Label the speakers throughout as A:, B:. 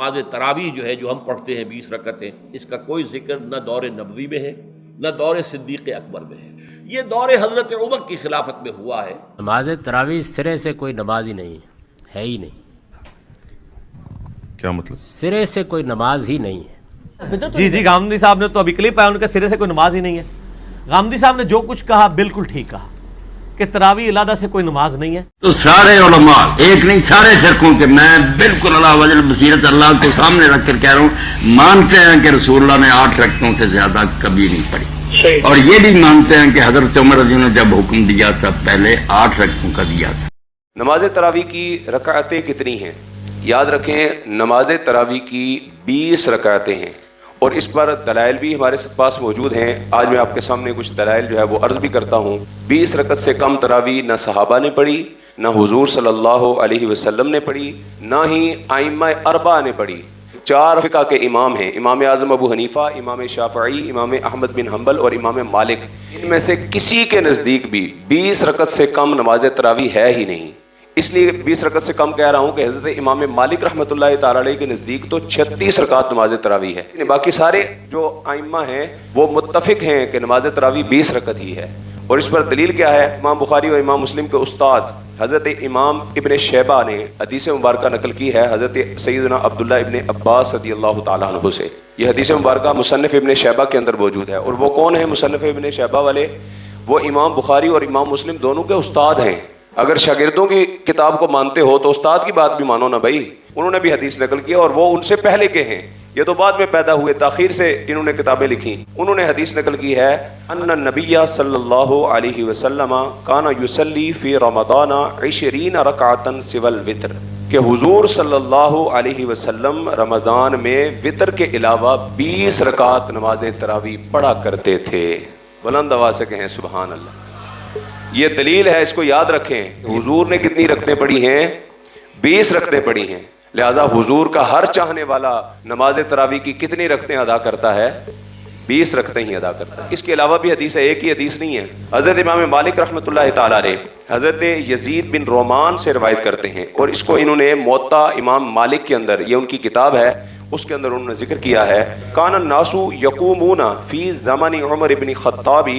A: نماز تراویح جو ہے جو ہم پڑھتے ہیں 20 رکعتیں، اس کا کوئی ذکر نہ دور نبوی میں ہے نہ دور صدیق اکبر میں ہے، یہ دور حضرت عمر کی خلافت میں ہوا ہے۔
B: نماز تراویح سرے سے کوئی نماز ہی نہیں ہے ہی نہیں۔
C: کیا مطلب؟
B: سرے سے کوئی نماز ہی نہیں ہے۔
D: جی گامدی صاحب نے تو ابھی کلپ آیا ان کے سرے سے کوئی نماز ہی نہیں ہے۔ گامدی صاحب نے جو کچھ کہا بالکل ٹھیک کہا کہ تراویح علیحدہ سے کوئی نماز نہیں ہے۔
E: تو سارے علماء ایک نہیں سارے فرقوں کے، میں بالکل اللہ وجل بصیرت اللہ کو سامنے رکھ کر کہہ رہا ہوں، مانتے ہیں کہ رسول اللہ نے 8 رکعتوں سے زیادہ کبھی نہیں پڑھی، اور یہ بھی مانتے ہیں کہ حضرت عمر رضی اللہ عنہ نے جب حکم دیا تھا پہلے 8 رکعتوں کا دیا تھا۔
F: نماز تراویح کی رکعتیں کتنی ہیں؟ یاد رکھیں نماز تراویح کی 20 رکعتیں ہیں، اور اس پر دلائل بھی ہمارے پاس موجود ہیں۔ آج میں آپ کے سامنے کچھ دلائل جو ہے وہ عرض بھی کرتا ہوں۔ 20 رکعت سے کم تراویح نہ صحابہ نے پڑھی، نہ حضور صلی اللہ علیہ وسلم نے پڑھی، نہ ہی ائمہ اربعہ نے پڑھی۔ 4 فقہ کے امام ہیں، امام اعظم ابو حنیفہ، امام شافعی، امام احمد بن حنبل اور امام مالک، ان میں سے کسی کے نزدیک بھی 20 رکعت سے کم نماز تراویح ہے ہی نہیں۔ اس لیے 20 رکعت سے کم کہہ رہا ہوں کہ حضرت امام مالک رحمۃ اللہ تعالی علیہ کے نزدیک تو 36 رکعت نماز تراویح ہے۔ باقی سارے جو ائمہ ہیں وہ متفق ہیں کہ نماز تراویح 20 رکعت ہی ہے، اور اس پر دلیل کیا ہے؟ امام بخاری اور امام مسلم کے استاد حضرت امام ابن شیبہ نے حدیث مبارکہ نقل کی ہے حضرت سیدنا عبداللہ ابن عباس رضی اللہ تعالیٰ عنہ سے۔ یہ حدیث مبارکہ مصنف ابن شیبہ کے اندر موجود ہے، اور وہ کون ہیں مصنف ابن شیبہ والے؟ وہ امام بخاری اور امام مسلم دونوں کے استاد ہیں۔ اگر شاگردوں کی کتاب کو مانتے ہو تو استاد کی بات بھی مانو نا بھائی، انہوں نے بھی حدیث نقل کی اور وہ ان سے پہلے کے ہیں، یہ تو بعد میں پیدا ہوئے، تاخیر سے انہوں نے کتابیں لکھی۔ انہوں نے حدیث نقل کی ہے ان النبی صلی اللہ علیہ وسلم کان یصلی فی رمضان 20 رکعتا سوى الوتر، کہ حضور صلی اللہ علیہ وسلم رمضان میں وطر کے علاوہ 20 رکعت نماز تراویح پڑھا کرتے تھے۔ بلند آواز سے کہیں سبحان اللہ۔ یہ دلیل ہے، اس کو یاد رکھیں۔ حضور نے کتنی رکعتیں پڑھی ہیں؟ 20 رکعتیں پڑھی ہیں، لہذا حضور کا ہر چاہنے والا نماز تراویح کی کتنی رکعتیں ادا کرتا ہے؟ 20 رکعتیں ہی ادا کرتا ہے۔ اس کے علاوہ بھی حدیث ہے، ایک ہی حدیث نہیں ہے۔ حضرت امام مالک رحمۃ اللہ تعالیٰ علیہ حضرت یزید بن رومان سے روایت کرتے ہیں، اور اس کو انہوں نے موطا امام مالک کے اندر، یہ ان کی کتاب ہے، اس کے اندر انہوں نے ذکر کیا ہے کان الناس یقومون فی زمن عمر بن خطاب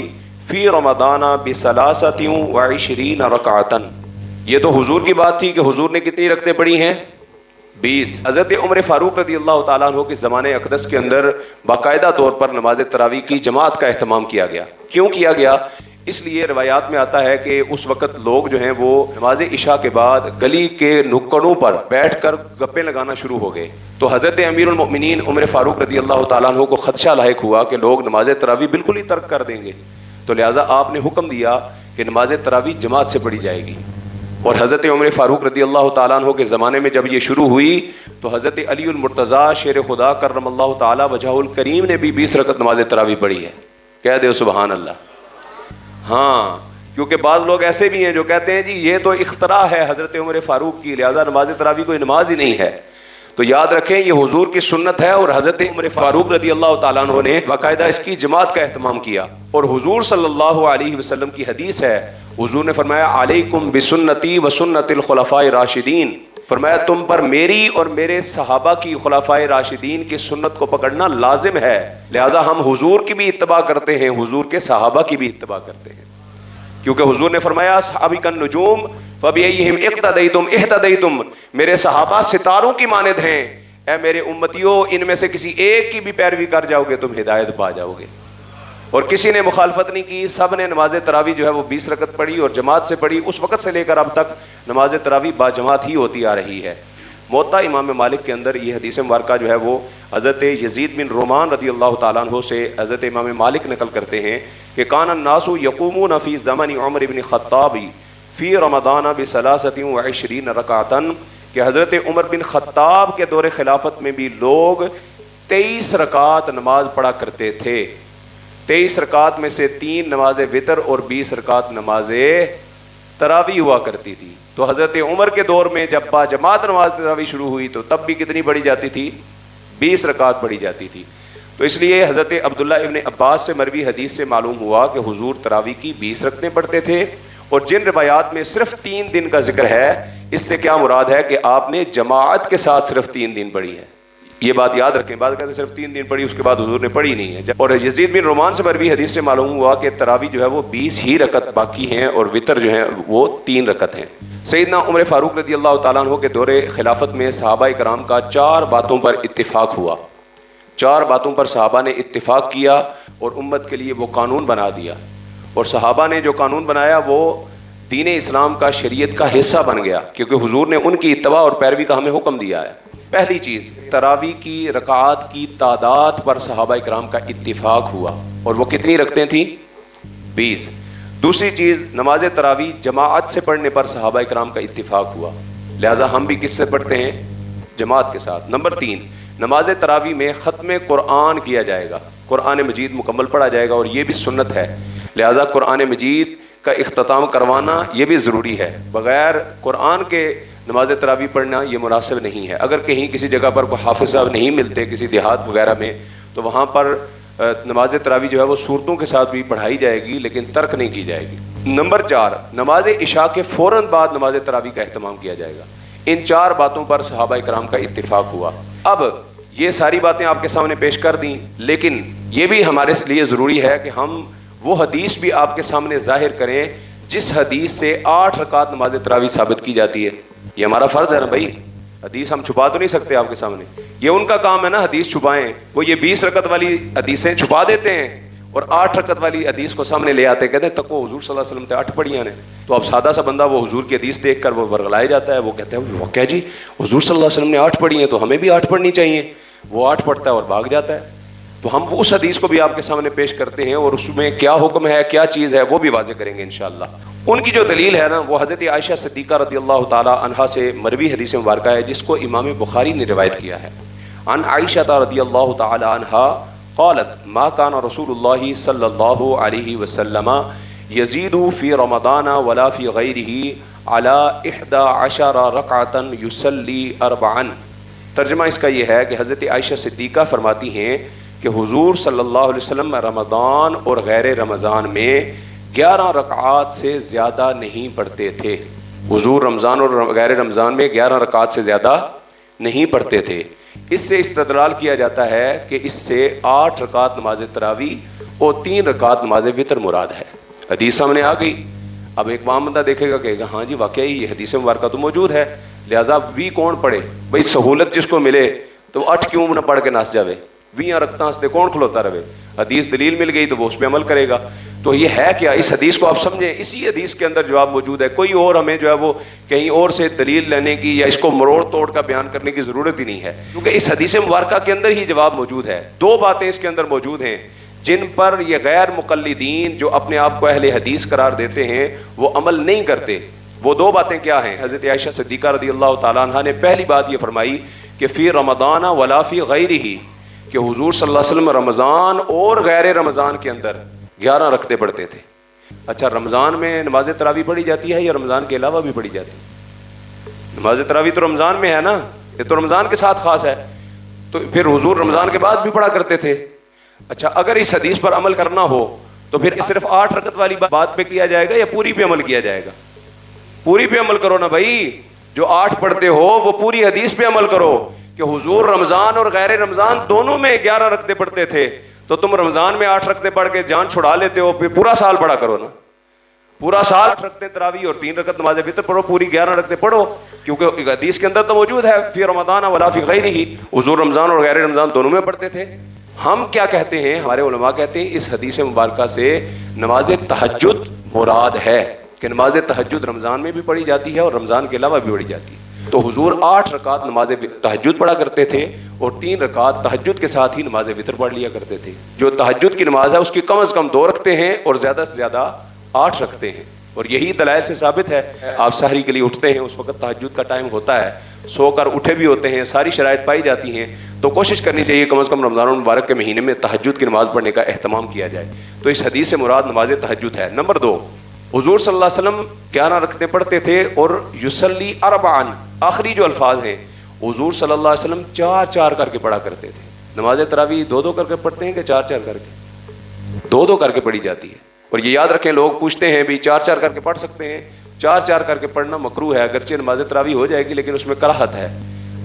F: فی رمضان ب23 رکعتا۔ یہ تو حضور کی بات تھی کہ حضور نے کتنی رکعتیں پڑھی ہیں؟ 20۔ حضرت عمر فاروق رضی اللہ تعالیٰ عنہ کے زمانے اقدس کے اندر باقاعدہ طور پر نماز تراویح کی جماعت کا اہتمام کیا گیا۔ کیوں کیا گیا؟ اس لیے روایات میں آتا ہے کہ اس وقت لوگ جو ہیں وہ نماز عشاء کے بعد گلی کے نکڑوں پر بیٹھ کر گپیں لگانا شروع ہو گئے، تو حضرت امیر المؤمنین عمر فاروق رضی اللہ تعالیٰ عنہ کو خدشہ لاحق ہوا کہ لوگ نماز تراویح بالکل ہی ترک کر دیں گے، تو لہٰذا آپ نے حکم دیا کہ نماز تراویح جماعت سے پڑھی جائے گی۔ اور حضرت عمر فاروق رضی اللہ تعالیٰ عنہ کے زمانے میں جب یہ شروع ہوئی تو حضرت علی المرتضیٰ شیر خدا کرم اللہ تعالیٰ وجہہ الکریم نے بھی 20 رکعت نماز تراویح پڑھی ہے۔ کہہ دے سبحان اللہ۔ ہاں، کیونکہ بعض لوگ ایسے بھی ہیں جو کہتے ہیں جی یہ تو اختراع ہے حضرت عمر فاروق کی، لہذا نماز تراویح کوئی نماز ہی نہیں ہے۔ تو یاد رکھیں یہ حضور کی سنت ہے، اور حضرت عمر فاروق رضی اللہ تعالیٰ عنہ نے باقاعدہ اس کی جماعت کا اہتمام کیا، اور حضور صلی اللہ علیہ وسلم کی حدیث ہے، حضور نے فرمایا علیکم بسنتی وسنت الخلفاء راشدین، فرمایا تم پر میری اور میرے صحابہ کی خلفاء راشدین کی سنت کو پکڑنا لازم ہے، لہذا ہم حضور کی بھی اتباع کرتے ہیں، حضور کے صحابہ کی بھی اتباع کرتے ہیں، کیونکہ حضور نے فرمایا صحابی کا نجوم فبأیہم اقتدیتم اہتدیتم، میرے صحابہ ستاروں کی مانند ہیں، اے میرے امتیوں ان میں سے کسی ایک کی بھی پیروی کر جاؤ گے تم ہدایت پا جاؤ گے۔ اور کسی نے مخالفت نہیں کی، سب نے نماز تراویح جو ہے وہ 20 رکعت پڑھی اور جماعت سے پڑھی۔ اس وقت سے لے کر اب تک نماز تراویح با جماعت ہی ہوتی آ رہی ہے۔ موطا امام مالک کے اندر یہ حدیث مبارکہ جو ہے وہ حضرت یزید بن رومان رضی اللہ تعالیٰ عنہ سے حضرت امام مالک نقل کرتے ہیں کہ کان الناس یقومون فی زمن عمر بن خطاب فی رمضان ب23 رکعتا، کہ حضرت عمر بن خطاب کے دور خلافت میں بھی لوگ 23 رکعت نماز پڑھا کرتے تھے۔ 23 رکعت میں سے 3 نماز وتر اور 20 رکعت نماز تراویح ہوا کرتی تھی۔ تو حضرت عمر کے دور میں جب با جماعت نماز تراویح شروع ہوئی تو تب بھی کتنی پڑھی جاتی تھی؟ 20 رکعت پڑھی جاتی تھی۔ تو اس لیے حضرت عبداللہ ابن عباس سے مروی حدیث سے معلوم ہوا کہ حضور تراویح کی 20 رکعتیں پڑھتے تھے، اور جن روایات میں صرف 3 دن کا ذکر ہے، اس سے کیا مراد ہے کہ آپ نے جماعت کے ساتھ صرف 3 دن پڑھی ہے، یہ بات یاد رکھیں. بعد کہتے ہیں صرف 3 دن پڑھی اس کے بعد حضور نے پڑھی نہیں ہے. اور یزید بن رومان سے مروی حدیث سے معلوم ہوا کہ تراویح جو ہے وہ 20 ہی رکعت باقی ہیں اور وتر جو ہے وہ 3 رکعت ہیں. سیدنا عمر فاروق رضی اللہ تعالیٰ عنہ کے دور خلافت میں صحابہ کرام کا 4 باتوں پر اتفاق ہوا. 4 باتوں پر صحابہ نے اتفاق کیا اور امت کے لیے وہ قانون بنا دیا. اور صحابہ نے جو قانون بنایا وہ دین اسلام کا، شریعت کا حصہ بن گیا، کیونکہ حضور نے ان کی اتباع اور پیروی کا ہمیں حکم دیا ہے. پہلی چیز، تراویح کی رکعات کی تعداد پر صحابہ کرام کا اتفاق ہوا، اور وہ کتنی رکھتے تھیں؟ 20. دوسری چیز، نماز تراویح جماعت سے پڑھنے پر صحابہ کرام کا اتفاق ہوا، لہٰذا ہم بھی کس سے پڑھتے ہیں؟ جماعت کے ساتھ. نمبر 3، نماز تراویح میں ختم قرآن کیا جائے گا، قرآن مجید مکمل پڑھا جائے گا، اور یہ بھی سنت ہے، لہٰذا قرآن مجید کا اختتام کروانا یہ بھی ضروری ہے. بغیر قرآن کے نماز تراویح پڑھنا یہ مناسب نہیں ہے. اگر کہیں کسی جگہ پر کوئی حافظ صاحب نہیں ملتے کسی دیہات وغیرہ میں، تو وہاں پر نماز تراویح جو ہے وہ صورتوں کے ساتھ بھی پڑھائی جائے گی، لیکن ترک نہیں کی جائے گی. نمبر 4، نماز عشاء کے فوراً بعد نماز تراویح کا اہتمام کیا جائے گا. ان 4 باتوں پر صحابہ کرام کا اتفاق ہوا. اب یہ ساری باتیں آپ کے سامنے پیش کر دیں، لیکن یہ بھی ہمارے لیے ضروری ہے کہ ہم وہ حدیث بھی آپ کے سامنے ظاہر کریں جس حدیث سے 8 رکعت نماز تراویح ثابت کی جاتی ہے. یہ ہمارا فرض ہے نا بھائی، حدیث ہم چھپا تو نہیں سکتے آپ کے سامنے، یہ ان کا کام ہے نا حدیث چھپائیں. وہ یہ 20 رکعت والی حدیثیں چھپا دیتے ہیں اور 8 رکعت والی حدیث کو سامنے لے آتے ہیں، کہتے ہیں تک وہ حضور صلی اللہ علیہ وسلم تے 8 پڑھیاں نے. تو اب سادہ سا بندہ وہ حضور کی حدیث دیکھ کر وہ ورغلائے جاتا ہے، وہ کہتا ہے وہ کیا جی حضور صلی اللہ علیہ وسلم نے 8 پڑھی ہیں تو ہمیں بھی 8 پڑھنی چاہیے. وہ 8 پڑھتا ہے اور بھاگ جاتا ہے. تو ہم اس حدیث کو بھی آپ کے سامنے پیش کرتے ہیں اور اس میں کیا حکم ہے، کیا چیز ہے، وہ بھی واضح کریں گے انشاءاللہ. ان کی جو دلیل ہے نا وہ حضرت عائشہ صدیقہ رضی اللہ تعالی عنہا سے مروی حدیث مبارکہ ہے، جس کو امام بخاری نے روایت کیا ہے. عن عائشہ رضی اللہ تعالی عنہا قالت ما كان رسول اللہ صلی اللہ علیہ وسلم یزید فی رمضان ولا فی غیرہ علی 11 رکعۃ یصلی 4. ترجمہ اس کا یہ ہے کہ حضرت عائشہ صدیقہ فرماتی ہیں کہ حضور صلی اللہ علیہ وسلم رمضان اور غیر رمضان میں 11 رکعات سے زیادہ نہیں پڑھتے تھے. حضور رمضان اور غیر رمضان میں 11 رکعات سے زیادہ نہیں پڑھتے تھے. اس سے استدلال کیا جاتا ہے کہ اس سے 8 رکعت نماز تراویح اور 3 رکعت نماز وتر مراد ہے. حدیث سامنے آ گئی. اب ایک عام بندہ دیکھے گا کہ ہاں جی واقعی یہ حدیث مبارکہ تو موجود ہے، لہٰذا بھی کون پڑھے بھائی، سہولت جس کو ملے تو 8 کیوں نہ پڑھ کے نس جاوے، 20 رکھتا ہنستے کون کھلوتا رہے. حدیث دلیل مل گئی تو وہ اس پہ عمل کرے گا. تو یہ ہے کیا، اس حدیث کو آپ سمجھیں، اسی حدیث کے اندر جواب موجود ہے. کوئی اور ہمیں جو ہے وہ کہیں اور سے دلیل لینے کی یا اس کو مروڑ توڑ کا بیان کرنے کی ضرورت ہی نہیں ہے، کیونکہ اس حدیث مبارکہ کے اندر ہی جواب موجود ہے. 2 باتیں اس کے اندر موجود ہیں جن پر یہ غیر مقلدین جو اپنے آپ کو اہل حدیث قرار دیتے ہیں وہ عمل نہیں کرتے. وہ 2 باتیں کیا ہیں؟ حضرت عائشہ صدیقہ رضی اللہ تعالیٰ عنہ نے پہلی بات یہ فرمائی کہ فی رمضان ولا فی غیرہ، کہ حضور صلی اللہ علیہ وسلم رمضان اور غیر رمضان کے اندر 11 رکعتیں پڑھتے تھے. اچھا، رمضان میں نماز تراویح پڑھی جاتی ہے یا رمضان کے علاوہ بھی پڑھی جاتی ہے؟ نماز تراویح تو رمضان میں ہے نا، یہ تو رمضان کے ساتھ خاص ہے. تو پھر حضور رمضان کے بعد بھی پڑھا کرتے تھے. اچھا، اگر اس حدیث پر عمل کرنا ہو تو پھر صرف 8 رکعت والی بات پہ کیا جائے گا یا پوری پہ عمل کیا جائے گا؟ پوری پہ عمل کرو نا بھائی. جو 8 پڑھتے ہو وہ پوری حدیث پہ عمل کرو کہ حضور رمضان اور غیر رمضان دونوں میں 11 رکعتیں پڑھتے تھے. تو تم رمضان میں 8 رکعتیں پڑھ کے جان چھڑا لیتے ہو، پھر پورا سال پڑھا کرو نا. پورا سال 8 رکعتیں تراویح اور 3 رکعت نماز وتر پڑھو، پوری 11 رکعتیں پڑھو، کیونکہ حدیث کے اندر تو موجود ہے فی رمضان ولا فی غیرہ، حضور رمضان اور غیر رمضان دونوں میں پڑھتے تھے. ہم کیا کہتے ہیں، ہمارے علماء کہتے ہیں اس حدیث مبارکہ سے نماز تہجد مراد ہے، کہ نماز تہجد رمضان میں بھی پڑھی جاتی ہے اور رمضان کے علاوہ بھی پڑھی جاتی ہے. تو حضور 8 رکعت نماز تہجد پڑھا کرتے تھے اور 3 رکعت تہجد کے ساتھ ہی نماز وتر پڑھ لیا کرتے تھے. جو تہجد کی نماز ہے اس کی کم از کم 2 رکعتیں ہیں اور زیادہ سے زیادہ 8 رکعتیں ہیں. اور یہی دلائل سے ثابت ہے. آپ سحری کے لیے اٹھتے ہیں، اس وقت تہجد کا ٹائم ہوتا ہے، سو کر اٹھے بھی ہوتے ہیں، ساری شرائط پائی جاتی ہیں، تو کوشش کرنی چاہیے کم از کم رمضان المبارک کے مہینے میں تہجد کی نماز پڑھنے کا اہتمام کیا جائے. تو اس حدیث سے مراد نماز تہجد ہے. نمبر 2، حضور صلی اللہ علیہ وسلم 11 رکعتیں پڑھتے تھے اور یصلی 4، آخری جو الفاظ ہیں حضور صلی اللہ علیہ وسلم 4 کر کے پڑھا کرتے تھے. نماز تراویح 2 کر کے پڑھتے ہیں کہ 4 کر کے؟ 2 کر کے پڑھی جاتی ہے. اور یہ یاد رکھیں، لوگ پوچھتے ہیں بھی 4 کر کے پڑھ سکتے ہیں؟ 4 کر کے پڑھنا مکروہ ہے، اگرچہ نماز تراویح ہو جائے گی لیکن اس میں کراہت ہے.